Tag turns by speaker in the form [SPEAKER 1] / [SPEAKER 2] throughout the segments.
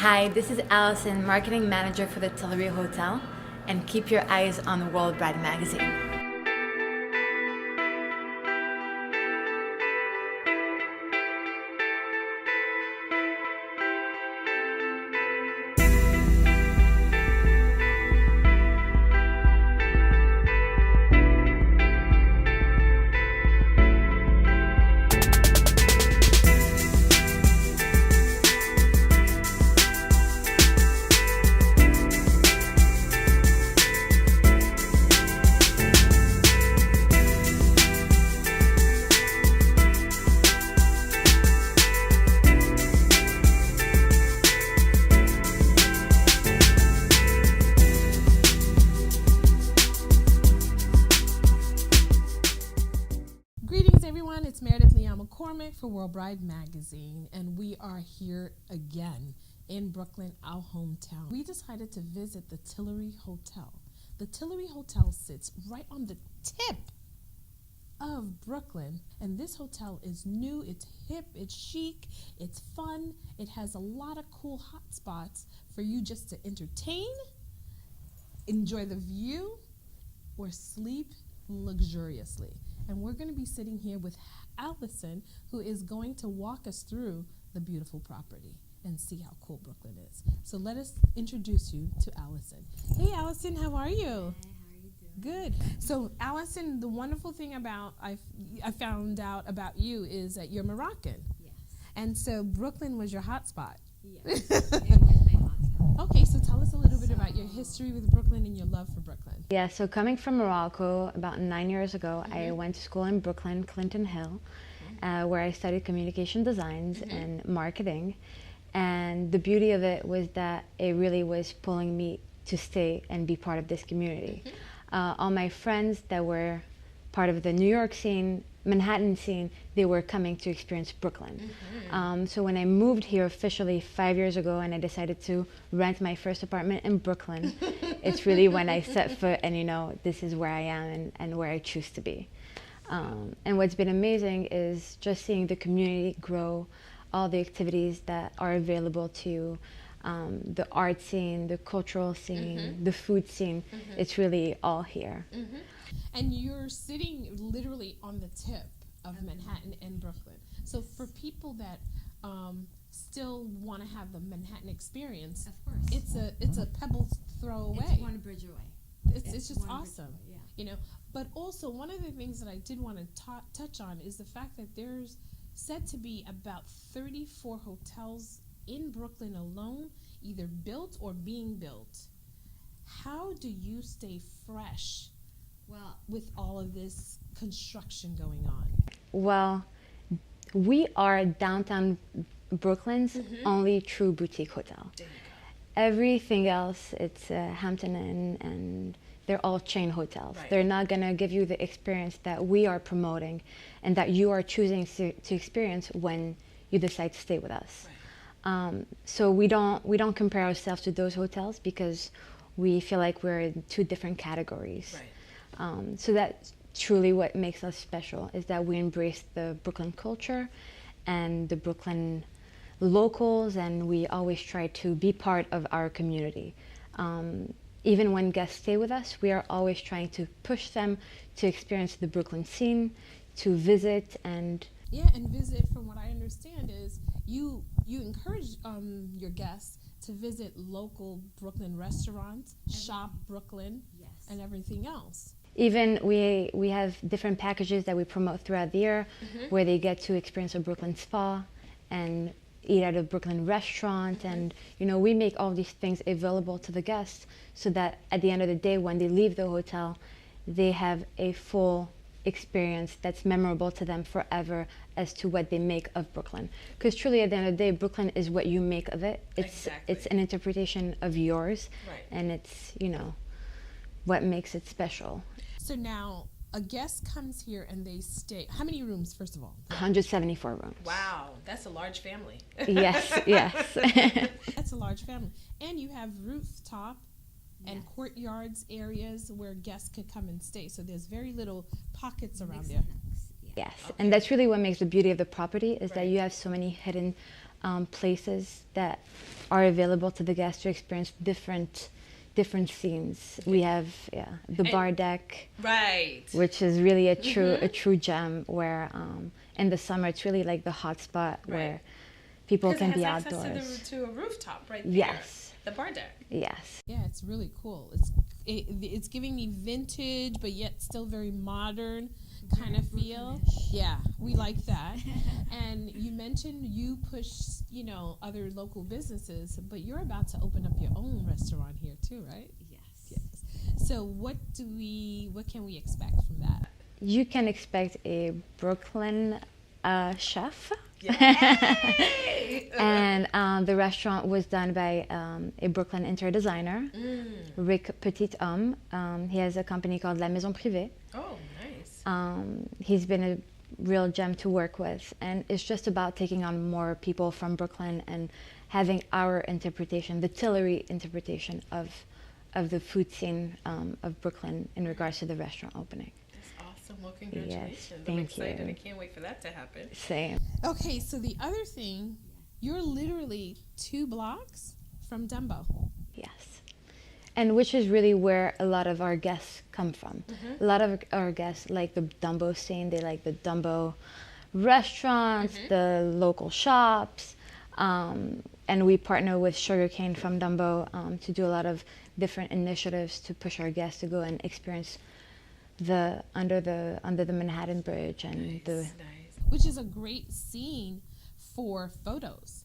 [SPEAKER 1] Hi, this is Allison, Marketing Manager for the Tillery Hotel, and keep your eyes on the World Bride magazine.
[SPEAKER 2] Greetings everyone, it's Meredith Leon McCormick for World Bride Magazine, and we are here again in Brooklyn, our hometown. We decided to visit the Tillery Hotel. The Tillery Hotel sits right on the tip of Brooklyn, and this hotel is new, it's hip, it's chic, it's fun, it has a lot of cool hot spots for you just to entertain, enjoy the view, or sleep luxuriously. And we're going to be sitting here with Allison, who is going to walk us through the beautiful property and see how cool Brooklyn is. So let us introduce you to Allison. Hey Allison, how are you?
[SPEAKER 3] Hey, how are you doing?
[SPEAKER 2] Good. So Allison, the wonderful thing about I found out about you is that you're Moroccan.
[SPEAKER 3] Yes.
[SPEAKER 2] And so Brooklyn was your hot spot.
[SPEAKER 3] Yes. It was my hotspot.
[SPEAKER 2] Okay, so tell us a little bit about your history with Brooklyn and your love for Brooklyn.
[SPEAKER 1] Yeah, so coming from Morocco about 9 years ago, I went to school in Brooklyn, Clinton Hill, where I studied communication designs and marketing. And the beauty of it was that it really was pulling me to stay and be part of this community. All my friends that were part of the New York scene, Manhattan scene, they were coming to experience Brooklyn. So when I moved here officially 5 years ago and I decided to rent my first apartment in Brooklyn, it's really when I set foot and, you know, this is where I am and where I choose to be. And what's been amazing is just seeing the community grow, all the activities that are available to the art scene, the cultural scene, the food scene. It's really all here.
[SPEAKER 2] And you're sitting literally on the tip of Manhattan and Brooklyn. So for people that still want to have the Manhattan experience,
[SPEAKER 3] Of course.
[SPEAKER 2] it's a pebble throw away.
[SPEAKER 3] It's one bridge away.
[SPEAKER 2] It's just
[SPEAKER 3] one bridge
[SPEAKER 2] awesome.
[SPEAKER 3] away, yeah.
[SPEAKER 2] You know, but also one of the things that I did want to touch on is the fact that there's said to be about 34 hotels in Brooklyn alone, either built or being built. How do you stay fresh
[SPEAKER 3] Well,
[SPEAKER 1] with
[SPEAKER 2] all of this construction going on?
[SPEAKER 1] Well, we are downtown Brooklyn's only true boutique hotel. Everything else, it's Hampton Inn, and they're all chain hotels.
[SPEAKER 2] Right.
[SPEAKER 1] They're not going to give you the experience that we are promoting and that you are choosing to experience when you decide to stay with us.
[SPEAKER 2] Right.
[SPEAKER 1] So we don't compare ourselves to those hotels because we feel like we're in two different categories.
[SPEAKER 2] Right.
[SPEAKER 1] So that's truly what makes us special, is that we embrace the Brooklyn culture and the Brooklyn locals, and we always try to be part of our community. Even when guests stay with us, we are always trying to push them to experience the Brooklyn scene, to visit and
[SPEAKER 2] Yeah, and visit, from what I understand, is you encourage your guests to visit local Brooklyn restaurants, shop Brooklyn,
[SPEAKER 3] yes.
[SPEAKER 2] and everything else.
[SPEAKER 1] even we have different packages that we promote throughout the year where they get to experience a Brooklyn spa and eat at a Brooklyn restaurant, and you know, we make all these things available to the guests so that at the end of the day when they leave the hotel they have a full experience that's memorable to them forever as to what they make of Brooklyn. Because truly at the end of the day, Brooklyn is what you make of it. It's an interpretation of yours,
[SPEAKER 2] Right.
[SPEAKER 1] and it's, you know, what makes it special.
[SPEAKER 2] So now a guest comes here and they stay. How many rooms, first of all?
[SPEAKER 1] 174 rooms.
[SPEAKER 2] Wow, that's a large family.
[SPEAKER 1] Yes, yes.
[SPEAKER 2] That's a large family. And you have rooftop and
[SPEAKER 3] Yes.
[SPEAKER 2] courtyards areas where guests could come and stay. So there's very little pockets around
[SPEAKER 3] Mix
[SPEAKER 2] there.
[SPEAKER 3] and mix, yeah.
[SPEAKER 1] Yes, and that's really what makes the beauty of the property, is that
[SPEAKER 2] Right.
[SPEAKER 1] you have so many hidden places that are available to the guests to experience different scenes. We have the bar deck,
[SPEAKER 2] Right.
[SPEAKER 1] which is really a true gem. Where in the summer it's really like the hot spot where people can be outdoors.
[SPEAKER 2] Because it has access to a rooftop right there.
[SPEAKER 1] Yes.
[SPEAKER 2] The bar deck.
[SPEAKER 1] Yes.
[SPEAKER 2] Yeah, it's really cool. It's giving me vintage, but yet still very modern kind of feel. Yeah, we like that. And you mentioned you push, other local businesses, but you're about to open up your own restaurant here too, right?
[SPEAKER 3] Yes.
[SPEAKER 2] So what can we expect from that?
[SPEAKER 1] You can expect a Brooklyn chef. And the restaurant was done by a Brooklyn interior designer, Pt2. He has a company called La Maison Privée.
[SPEAKER 2] Oh, nice.
[SPEAKER 1] He's been a real gem to work with, and it's just about taking on more people from Brooklyn and having our interpretation, the Tillery interpretation of the food scene of Brooklyn in regards to the restaurant opening.
[SPEAKER 2] Awesome. Well, congratulations.
[SPEAKER 1] Yes,
[SPEAKER 2] I'm excited. I can't wait for that to happen.
[SPEAKER 1] Same.
[SPEAKER 2] Okay, so the other thing, you're literally 2 blocks from Dumbo.
[SPEAKER 1] Yes. And which is really where a lot of our guests come from. A lot of our guests like the Dumbo scene. They like the Dumbo restaurants, the local shops. And we partner with Sugarcane from Dumbo to do a lot of different initiatives to push our guests to go and experience under the Manhattan Bridge and
[SPEAKER 2] Nice. Which is a great scene for photos.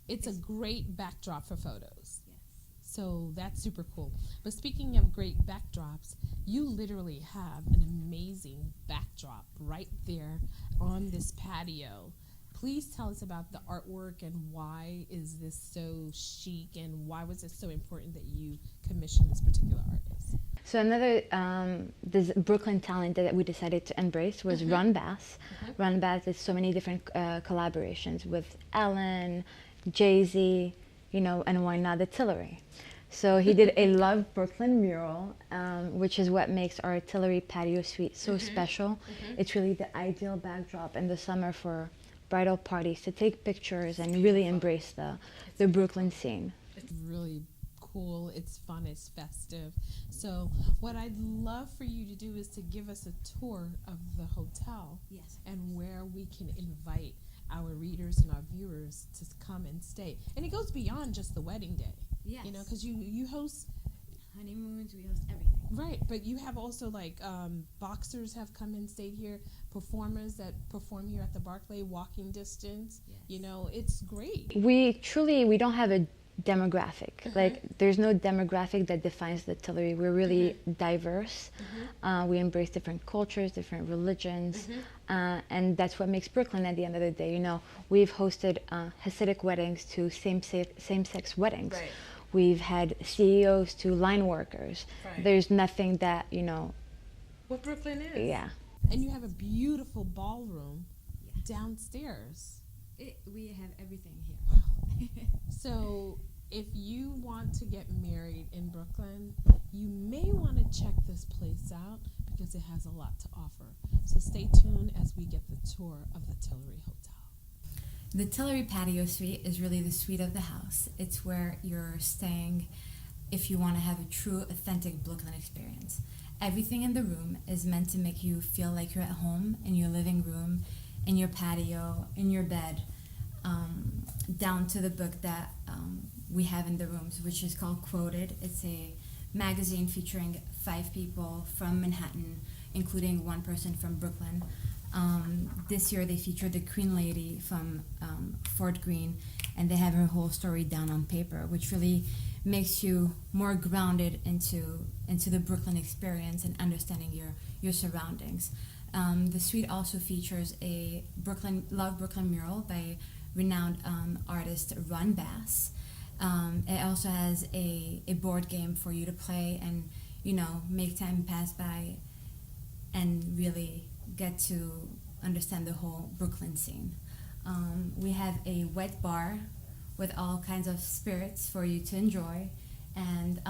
[SPEAKER 2] It's a great backdrop for photos.
[SPEAKER 3] Yes.
[SPEAKER 2] So that's super cool. But speaking of great backdrops, you literally have an amazing backdrop right there on this patio. Please tell us about the artwork and why is this so chic and why was it so important that you commissioned this particular artist?
[SPEAKER 1] So another this Brooklyn talent that we decided to embrace was Ron Bass. Ron Bass did so many different collaborations with Ellen, Jay-Z, and why not the Tillery. So he did a Love Brooklyn mural, which is what makes our Tillery patio suite so special. It's really the ideal backdrop in the summer for bridal parties to take pictures and really embrace the Brooklyn scene.
[SPEAKER 2] It's really cool, it's fun, it's festive. So what I'd love for you to do is to give us a tour of the hotel.
[SPEAKER 3] Yes.
[SPEAKER 2] And where we can invite our readers and our viewers to come and stay. And it goes beyond just the wedding day.
[SPEAKER 3] Yes.
[SPEAKER 2] Because you host
[SPEAKER 3] honeymoons, we host everything.
[SPEAKER 2] right, but you have also boxers have come and stayed here, performers that perform here at the Barclay, walking distance.
[SPEAKER 3] Yes.
[SPEAKER 2] It's great.
[SPEAKER 1] We don't have a demographic. Like there's no demographic that defines the Tillery. We're really diverse. We embrace different cultures, different religions, and that's what makes Brooklyn at the end of the day. We've hosted Hasidic weddings to same-sex weddings.
[SPEAKER 2] Right.
[SPEAKER 1] We've had CEOs to line workers.
[SPEAKER 2] Right.
[SPEAKER 1] There's nothing that
[SPEAKER 2] What Brooklyn is.
[SPEAKER 1] Yeah.
[SPEAKER 2] And you have a beautiful ballroom downstairs.
[SPEAKER 3] We have everything here.
[SPEAKER 2] So if you want to get married in Brooklyn, you may want to check this place out because it has a lot to offer. So stay tuned as we get the tour of the Tillery Hotel.
[SPEAKER 4] The Tillery Patio Suite is really the suite of the house. It's where you're staying if you want to have a true, authentic Brooklyn experience. Everything in the room is meant to make you feel like you're at home in your living room, in your patio, in your bed, down to the book that we have in the rooms, which is called Quoted. It's a magazine featuring 5 people from Manhattan, including 1 person from Brooklyn. This year they featured the Queen Lady from Fort Greene, and they have her whole story down on paper, which really makes you more grounded into the Brooklyn experience and understanding your surroundings. The suite also features a Love Brooklyn mural by renowned artist Ron Bass. It also has a board game for you to play and make time pass by and really get to understand the whole Brooklyn scene. We have a wet bar with all kinds of spirits for you to enjoy, and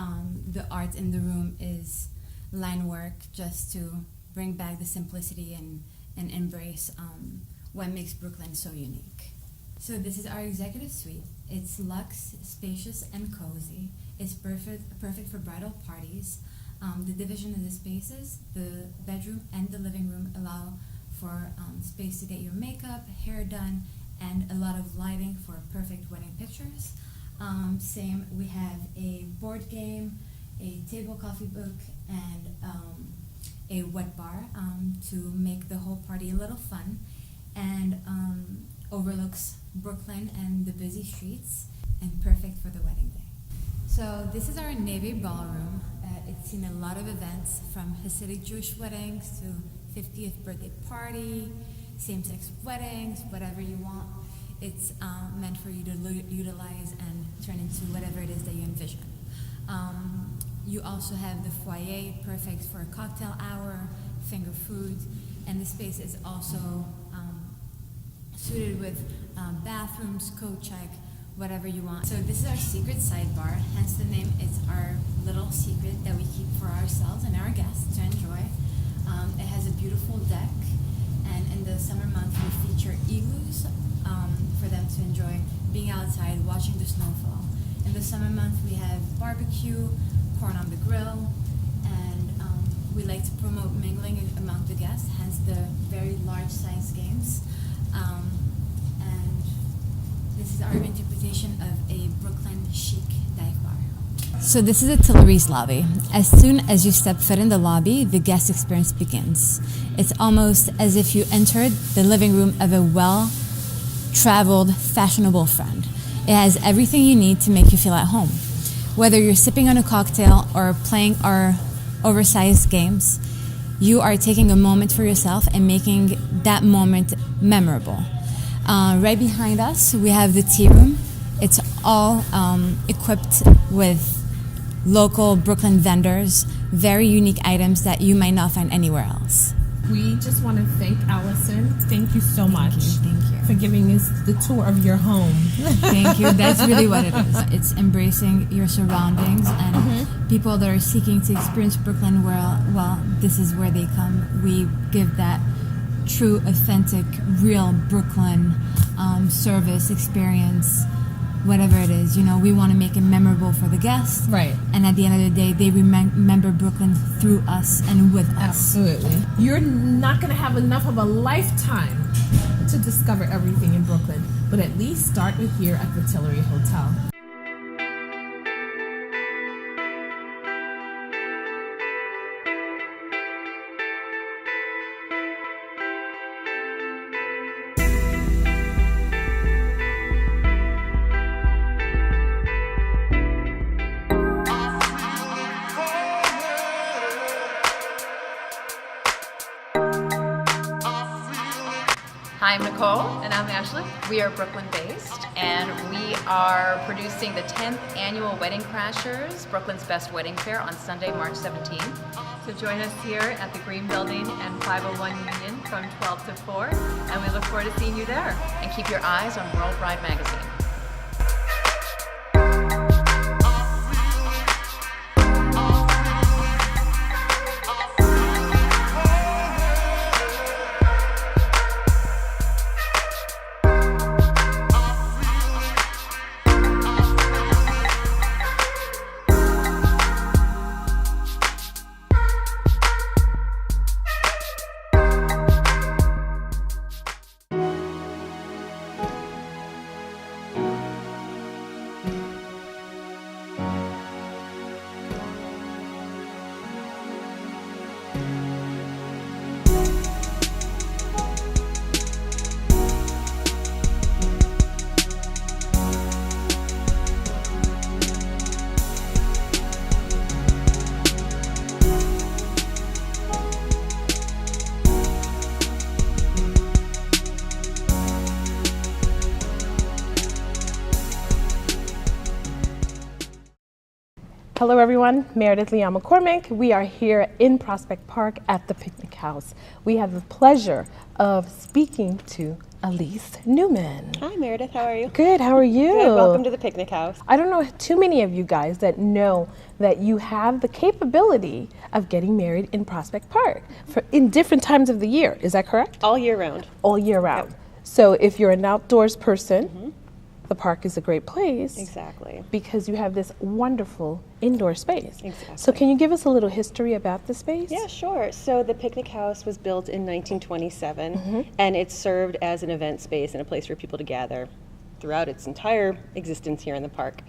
[SPEAKER 4] the art in the room is line work just to bring back the simplicity and embrace what makes Brooklyn so unique. So this is our executive suite. It's luxe, spacious, and cozy. It's perfect for bridal parties. The division of the spaces, the bedroom and the living room allow for space to get your makeup, hair done, and a lot of lighting for perfect wedding pictures. Same, we have a board game, a table coffee book, and a wet bar to make the whole party a little fun, and overlooks Brooklyn and the busy streets, and perfect for the wedding day. So this is our Navy ballroom. It's seen a lot of events, from Hasidic Jewish weddings to 50th birthday party, same-sex weddings, whatever you want. It's meant for you to utilize and turn into whatever it is that you envision. You also have the foyer, perfect for a cocktail hour, finger food, and the space is also suited with bathrooms, coat check, whatever you want. So this is our secret sidebar, hence the name. It's our little secret that we keep for ourselves and our guests to enjoy. It has a beautiful deck, and in the summer months we feature igloos for them to enjoy being outside, watching the snowfall. In the summer month we have barbecue, corn on the grill, and we like to promote mingling among the guests, hence the very large size games. And this is our interpretation of a Brooklyn chic dive bar. So this is the Tuileries lobby. As soon as you step foot in the lobby, the guest experience begins. It's almost as if you entered the living room of a well-traveled, fashionable friend. It has everything you need to make you feel at home. Whether you're sipping on a cocktail or playing our oversized games, you are taking a moment for yourself and making that moment memorable. Right behind us, we have the tea room. It's all equipped with local Brooklyn vendors, very unique items that you might not find anywhere else.
[SPEAKER 2] We just want to thank Allison. Thank you so much.
[SPEAKER 4] Thank you.
[SPEAKER 2] For giving us the tour of your home.
[SPEAKER 4] Thank you. That's really what it is. It's embracing your surroundings and people that are seeking to experience Brooklyn well, this is where they come. We give that true, authentic, real Brooklyn service, experience, whatever it is. You know, we want to make it memorable for the guests.
[SPEAKER 2] Right.
[SPEAKER 4] And at the end of the day, they remember Brooklyn through us and with us.
[SPEAKER 2] Absolutely. You're not going to have enough of a lifetime to discover everything in Brooklyn, but at least start with here at the Tuileries Hotel.
[SPEAKER 5] Hi, I'm Nicole. And I'm Ashley. We are Brooklyn based, and we are producing the 10th annual Wedding Crashers, Brooklyn's Best Wedding Fair, on Sunday, March 17th. So join us here at the Green Building and 501 Union from 12 to 4, and we look forward to seeing you there. And keep your eyes on World Bride magazine.
[SPEAKER 2] Hello everyone, Meredith Leon McCormick. We are here in Prospect Park at the Picnic House. We have the pleasure of speaking to Elise Newman.
[SPEAKER 6] Hi Meredith, how are you?
[SPEAKER 2] Good, how are you?
[SPEAKER 6] Good, welcome to the Picnic House.
[SPEAKER 2] I don't know too many of you guys that know that you have the capability of getting married in Prospect Park in different times of the year. Is that correct?
[SPEAKER 6] All year round.
[SPEAKER 2] All year round.
[SPEAKER 6] Yep.
[SPEAKER 2] So if you're an outdoors person, the park is a great place.
[SPEAKER 6] Exactly.
[SPEAKER 2] Because you have this wonderful indoor space.
[SPEAKER 6] Exactly.
[SPEAKER 2] So can you give us a little history about the space?
[SPEAKER 6] Yeah, sure. So the picnic house was built in 1927, and it served as an event space and a place for people to gather throughout its entire existence here in the park.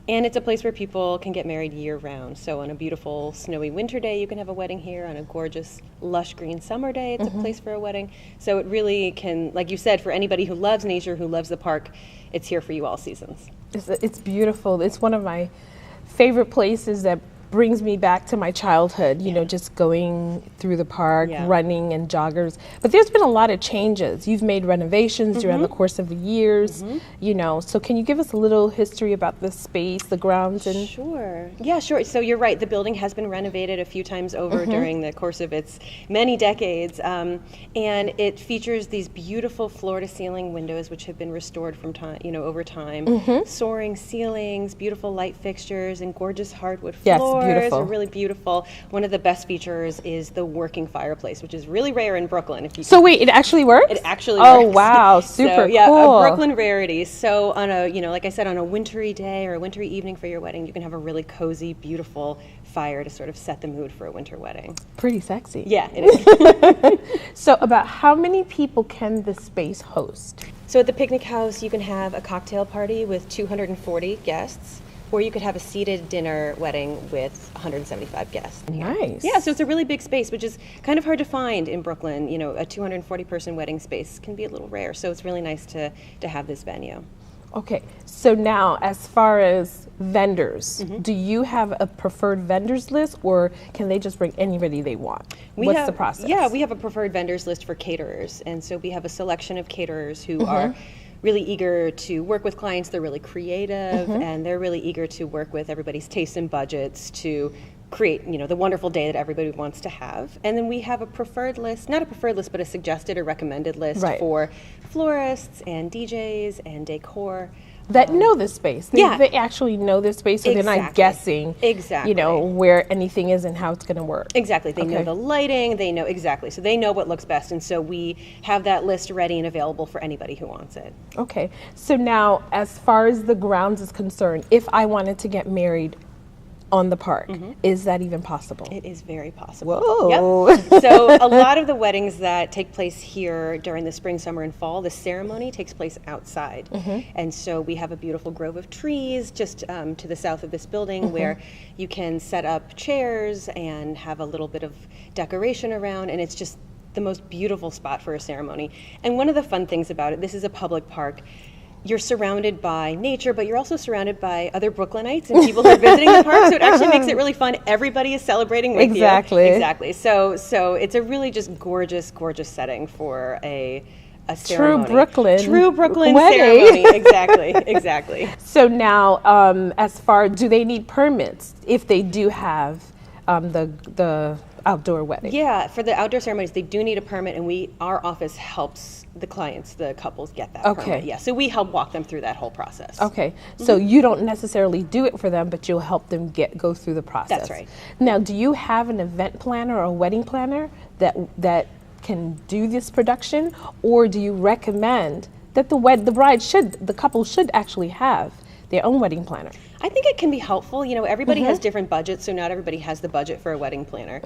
[SPEAKER 6] And it's a place where people can get married year-round. So on a beautiful snowy winter day, you can have a wedding here. On a gorgeous, lush green summer day, it's a place for a wedding. So it really can, like you said, for anybody who loves nature, who loves the park, it's here for you all seasons.
[SPEAKER 2] It's beautiful. It's one of my favorite places that brings me back to my childhood, you know, just going through the park, running and joggers. But there's been a lot of changes. You've made renovations during the course of the years, you know. So can you give us a little history about the space, the grounds? And
[SPEAKER 6] Sure. Yeah, sure. So you're right. The building has been renovated a few times over during the course of its many decades. And it features these beautiful floor-to-ceiling windows, which have been restored from time, you know, over time. Soaring ceilings, beautiful light fixtures, and gorgeous hardwood floors.
[SPEAKER 2] Beautiful.
[SPEAKER 6] Are really beautiful. One of the best features is the working fireplace, which is really rare in Brooklyn. If you
[SPEAKER 2] so wait, it actually works?
[SPEAKER 6] It actually
[SPEAKER 2] works. Oh wow,
[SPEAKER 6] super
[SPEAKER 2] cool.
[SPEAKER 6] Yeah, a Brooklyn rarity. So on a, you know, like I said, on a wintry day or a wintry evening for your wedding, you can have a really cozy, beautiful fire to sort of set the mood for a winter wedding.
[SPEAKER 2] Pretty sexy.
[SPEAKER 6] Yeah, it is.
[SPEAKER 2] So about how many people can the space host?
[SPEAKER 6] So at the picnic house, you can have a cocktail party with 240 guests. Or you could have a seated dinner wedding with 175 guests.
[SPEAKER 2] Nice.
[SPEAKER 6] Yeah, so it's a really big space, which is kind of hard to find in Brooklyn. You know, a 240-person wedding space can be a little rare, so it's really nice to have this venue.
[SPEAKER 2] Okay, so now as far as vendors, do you have a preferred vendors list, or can they just bring anybody they want? What's the process?
[SPEAKER 6] Yeah, we have a preferred vendors list for caterers, and so we have a selection of caterers who are really eager to work with clients. They're really creative, and they're really eager to work with everybody's tastes and budgets to create, you know, the wonderful day that everybody wants to have. And then we have a preferred list, not a preferred list, but a suggested or recommended list for florists and DJs and decor.
[SPEAKER 2] That know this space. They actually know this space, so they're not guessing, you know, where anything is and how it's going to work.
[SPEAKER 6] Exactly. They know the lighting, they know exactly. So they know what looks best, and so we have that list ready and available for anybody who wants it.
[SPEAKER 2] Okay. So now, as far as the grounds is concerned, if I wanted to get married on the park, is that even possible?
[SPEAKER 6] It is very possible.
[SPEAKER 2] Whoa.
[SPEAKER 6] Yep. So a lot of the weddings that take place here during the spring, summer, and fall, the ceremony takes place outside. And so we have a beautiful grove of trees just to the south of this building where you can set up chairs and have a little bit of decoration around, and it's just the most beautiful spot for a ceremony. And one of the fun things about it, this is a public park. You're surrounded by nature, but you're also surrounded by other Brooklynites and people who are visiting the park, so it actually makes it really fun. Everybody is celebrating with you. Exactly. So it's a really just gorgeous, gorgeous setting for a ceremony. True Brooklyn ceremony. Exactly.
[SPEAKER 2] So now, do they need permits if they do have the outdoor wedding?
[SPEAKER 6] Yeah, for the outdoor ceremonies, they do need a permit, and our office helps the clients, the couples, get that permit. Yeah, so we help walk them through that whole process.
[SPEAKER 2] Okay, so you don't necessarily do it for them, but you'll help them go through the process.
[SPEAKER 6] That's right.
[SPEAKER 2] Now, do you have an event planner or a wedding planner that can do this production, or do you recommend that the couple should actually have their own wedding planner?
[SPEAKER 6] I think it can be helpful. You know, everybody has different budgets, so not everybody has the budget for a wedding planner.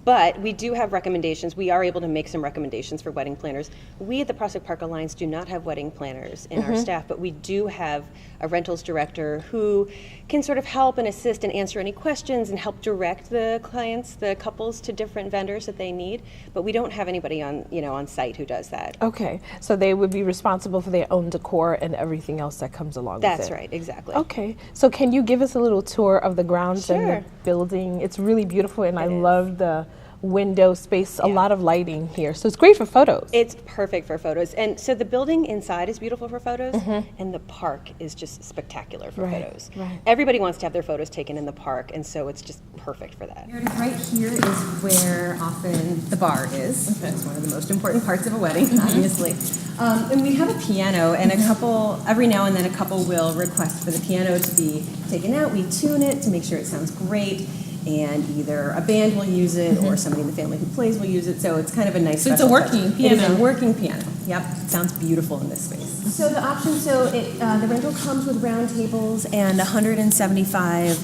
[SPEAKER 6] But we do have recommendations. We are able to make some recommendations for wedding planners. We at the Prospect Park Alliance do not have wedding planners in our staff, but we do have a rentals director who can sort of help and assist and answer any questions and help direct the clients, the couples, to different vendors that they need. But we don't have anybody on site who does that.
[SPEAKER 2] Okay, so they would be responsible for their own decor and everything else that comes along with it.
[SPEAKER 6] That's right, exactly.
[SPEAKER 2] Okay, so can you give us a little tour of the grounds and the building? It's really beautiful, and I love the window space, a lot of lighting here. So it's great for photos.
[SPEAKER 6] It's perfect for photos. And so the building inside is beautiful for photos, and the park is just spectacular for photos. Everybody wants to have their photos taken in the park, and so it's just perfect for that.
[SPEAKER 7] Right here is where often the bar is. That's one of the most important parts of a wedding, obviously. And we have a piano, and every now and then a couple will request for the piano to be taken out. We tune it to make sure it sounds great. and either a band will use it or somebody in the family who plays will use it. So it's kind of a nice.
[SPEAKER 2] So it's a
[SPEAKER 7] special
[SPEAKER 2] working
[SPEAKER 7] touch. It is
[SPEAKER 2] piano.
[SPEAKER 7] a working piano. Yep, it sounds beautiful in this space. So the option, the rental comes with round tables and 175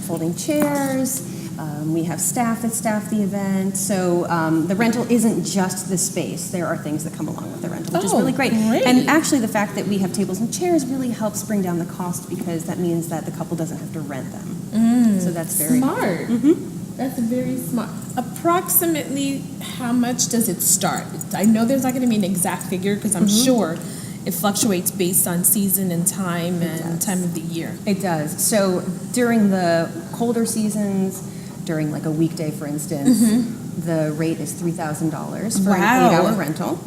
[SPEAKER 7] folding chairs. We have staff that staff the event. So the rental isn't just the space. There are things that come along with the rental, which is really great. And actually the fact that we have tables and chairs really helps bring down the cost because that means that the couple doesn't have to rent them. So that's very
[SPEAKER 2] smart. That's very smart. Approximately how much does it start? I know there's not going to be an exact figure because I'm sure it fluctuates based on season and time and time of the year.
[SPEAKER 7] It does. So during the colder seasons, during like a weekday, for instance, the rate is $3,000 for an 8-hour rental.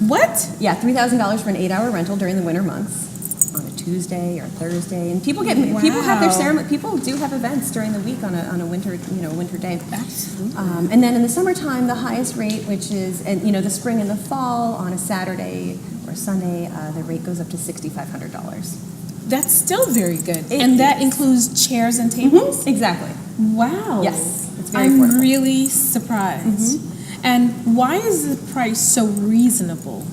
[SPEAKER 2] What?
[SPEAKER 7] Yeah, $3,000 for an 8-hour rental during the winter months on a Tuesday or Thursday. And people have their ceremony. People do have events during the week on a winter winter day.
[SPEAKER 2] Absolutely.
[SPEAKER 7] And then in the summertime, the highest rate, which is the spring and the fall, on a Saturday or Sunday, the rate goes up to $6,500.
[SPEAKER 2] That's still very good. And that includes chairs and tables?
[SPEAKER 7] Exactly.
[SPEAKER 2] Wow.
[SPEAKER 7] Yes, it's very affordable.
[SPEAKER 2] I'm really surprised. And why is the price so reasonable?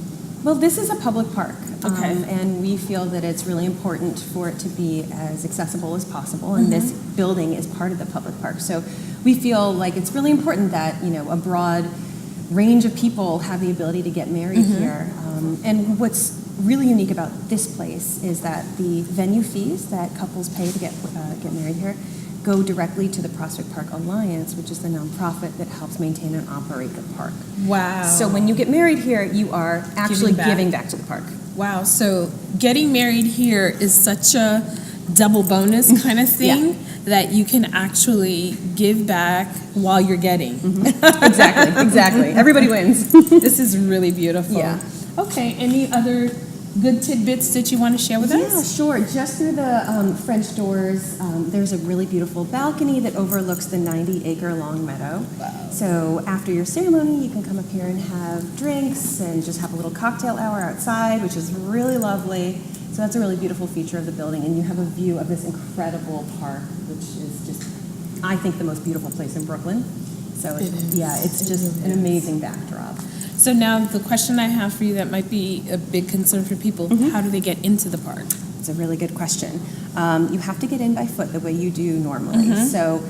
[SPEAKER 7] Well, this is a public park.
[SPEAKER 2] Okay.
[SPEAKER 7] And we feel that it's really important for it to be as accessible as possible. And this building is part of the public park. So we feel like it's really important that, a broad range of people have the ability to get married here. And what's really unique about this place is that the venue fees that couples pay to get married here go directly to the Prospect Park Alliance, which is the nonprofit that helps maintain and operate the park.
[SPEAKER 2] Wow.
[SPEAKER 7] So when you get married here, you are actually giving back to the park.
[SPEAKER 2] Wow. So getting married here is such a double bonus kind of thing that you can actually give back while you're getting.
[SPEAKER 7] Exactly. Everybody wins.
[SPEAKER 2] This is really beautiful.
[SPEAKER 7] Yeah.
[SPEAKER 2] Okay. Any other good tidbits that you want to share with us?
[SPEAKER 7] Yeah, sure. Just through the French doors, there's a really beautiful balcony that overlooks the 90-acre-long meadow. Wow. So after your ceremony, you can come up here and have drinks and just have a little cocktail hour outside, which is really lovely. So that's a really beautiful feature of the building, and you have a view of this incredible park, which is just, I think, the most beautiful place in Brooklyn. So it's just an amazing backdrop.
[SPEAKER 2] So now the question I have for you that might be a big concern for people, how do they get into the park?
[SPEAKER 7] It's a really good question. You have to get in by foot the way you do normally. So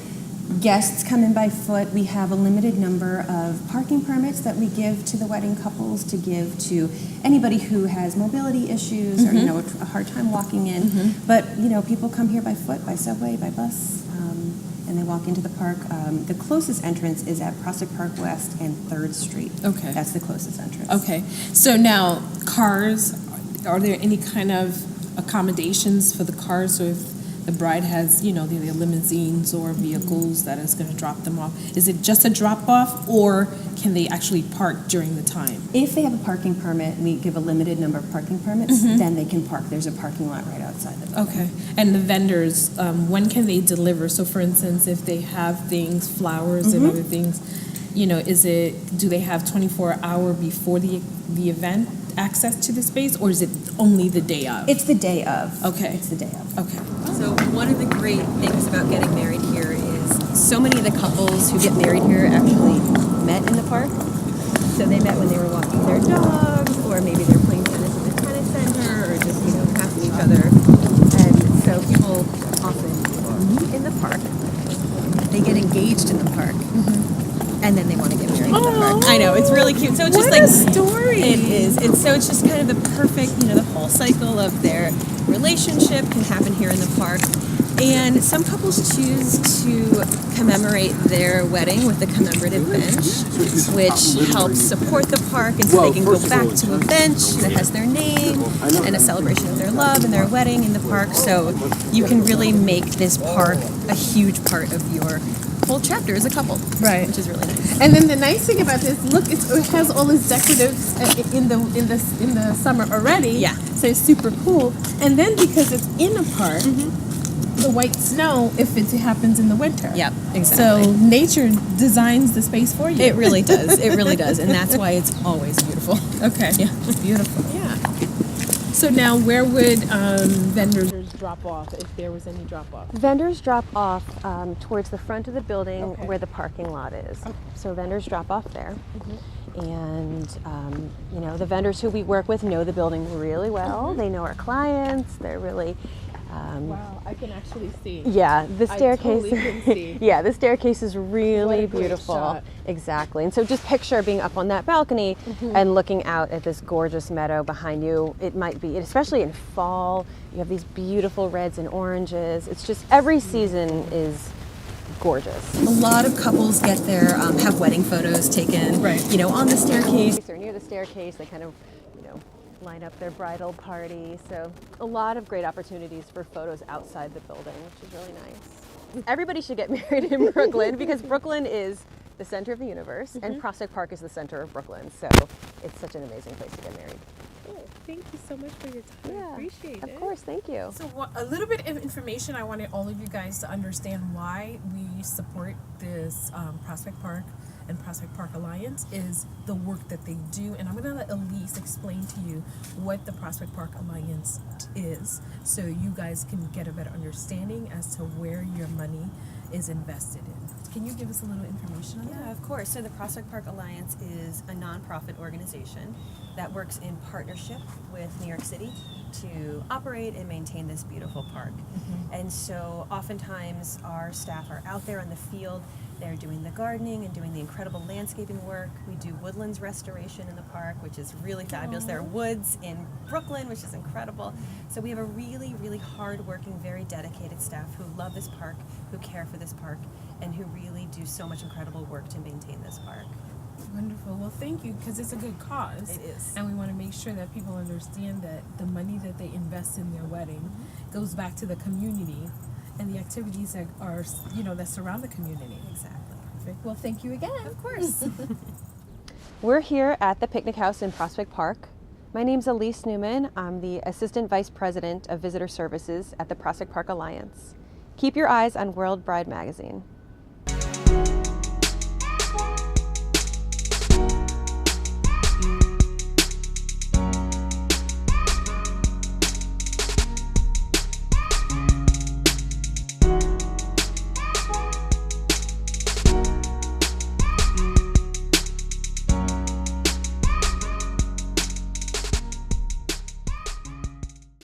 [SPEAKER 7] guests come in by foot. We have a limited number of parking permits that we give to the wedding couples to give to anybody who has mobility issues or a hard time walking in. But people come here by foot, by subway, by bus. And they walk into the park. The closest entrance is at Prospect Park West and 3rd Street. Okay. That's the closest entrance.
[SPEAKER 2] Okay. So now, cars, are there any kind of accommodations for the cars? So if the bride has, the limousines or vehicles that is going to drop them off, is it just a drop-off, or can they actually park during the time?
[SPEAKER 7] If they have a parking permit, we give a limited number of parking permits, then they can park. There's a parking lot right outside the building.
[SPEAKER 2] Okay. And the vendors, when can they deliver? So for instance, if they have things, flowers and other things, do they have 24-hour before the event access to the space, or is it only the day of?
[SPEAKER 7] It's the day of.
[SPEAKER 2] Okay.
[SPEAKER 7] It's the day of.
[SPEAKER 2] Okay.
[SPEAKER 7] So one of the great things about getting married here is so many of the couples who get married here actually met in the park. So they met when they were walking their dogs, or maybe they're playing tennis at the tennis center, or just passing each other. And so people often meet in the park. They get engaged in the park. And then they want to get married in the park. I know, it's really cute. So it's just
[SPEAKER 2] a story.
[SPEAKER 7] It is. It's just kind of the perfect, the whole cycle of their relationship can happen here in the park. And some couples choose to commemorate their wedding with a commemorative bench, which helps support the park, and so they can go back to a bench that has their name and a celebration of their love and their wedding in the park. So you can really make this park a huge part of your whole chapter as a couple,
[SPEAKER 2] right?
[SPEAKER 7] Which is really nice.
[SPEAKER 2] And then the nice thing about this, look, it has all its decoratives in the summer already.
[SPEAKER 7] Yeah.
[SPEAKER 2] So it's super cool. And then because it's in a park, the white snow if it happens in the winter.
[SPEAKER 7] Yep, exactly.
[SPEAKER 2] So nature designs the space for you.
[SPEAKER 7] It really does. It really does, and that's why it's always beautiful.
[SPEAKER 2] Okay.
[SPEAKER 7] Yeah, beautiful.
[SPEAKER 2] Yeah. So now, where would vendors drop off, if there was any drop off?
[SPEAKER 6] Vendors drop off towards the front of the building
[SPEAKER 2] Okay.
[SPEAKER 6] where the parking lot is. So vendors drop off there. And you know, the vendors who we work with know the building really well. They know our clients. They're really
[SPEAKER 2] Wow, I can actually see.
[SPEAKER 6] yeah, the
[SPEAKER 2] I
[SPEAKER 6] staircase.
[SPEAKER 2] totally can see.
[SPEAKER 6] Yeah, the staircase is
[SPEAKER 2] What
[SPEAKER 6] really
[SPEAKER 2] a great
[SPEAKER 6] beautiful.
[SPEAKER 2] shot.
[SPEAKER 6] Exactly. And so just picture being up on that balcony and looking out at this gorgeous meadow behind you. It might be, especially in fall, you have these beautiful reds and oranges. It's just every season is gorgeous. A lot of couples get their have wedding photos taken,
[SPEAKER 2] Right.
[SPEAKER 6] you know, on the staircase or near the staircase. They kind of, you know, line up their bridal party. So a lot of great opportunities for photos outside the building, which is really nice. Everybody should get married in Brooklyn because Brooklyn is the center of the universe and Prospect Park is the center of Brooklyn. So it's such an amazing place to get married.
[SPEAKER 2] Thank you so much for your time. I appreciate it.
[SPEAKER 6] Of course, thank you.
[SPEAKER 2] So a little bit of information. I wanted all of you guys to understand why we support this Prospect Park and Prospect Park Alliance is the work that they do. And I'm going to let Elise explain to you what the Prospect Park Alliance is so you guys can get a better understanding as to where your money is invested in. Can you give us a little information on that?
[SPEAKER 6] Yeah, of course. So the Prospect Park Alliance is a nonprofit organization that works in partnership with New York City to operate and maintain this beautiful park. And so oftentimes our staff are out there in the field. They're doing the gardening and doing the incredible landscaping work. We do woodlands restoration in the park, which is really fabulous. There are woods in Brooklyn, which is incredible. So we have a really, really hardworking, very dedicated staff who love this park, who care for this park, and who really do so much incredible work to maintain this park.
[SPEAKER 2] Wonderful. Well, thank you, because it's a good cause.
[SPEAKER 6] It is.
[SPEAKER 2] And we want to make sure that people understand that the money that they invest in their wedding goes back to the community and the activities that are, you know, that surround the community.
[SPEAKER 6] Exactly.
[SPEAKER 2] Perfect. Well, thank you again.
[SPEAKER 6] Of course. We're here at the Picnic House in Prospect Park. My name's Elise Newman. I'm the Assistant Vice President of Visitor Services at the Prospect Park Alliance. Keep your eyes on World Bride magazine.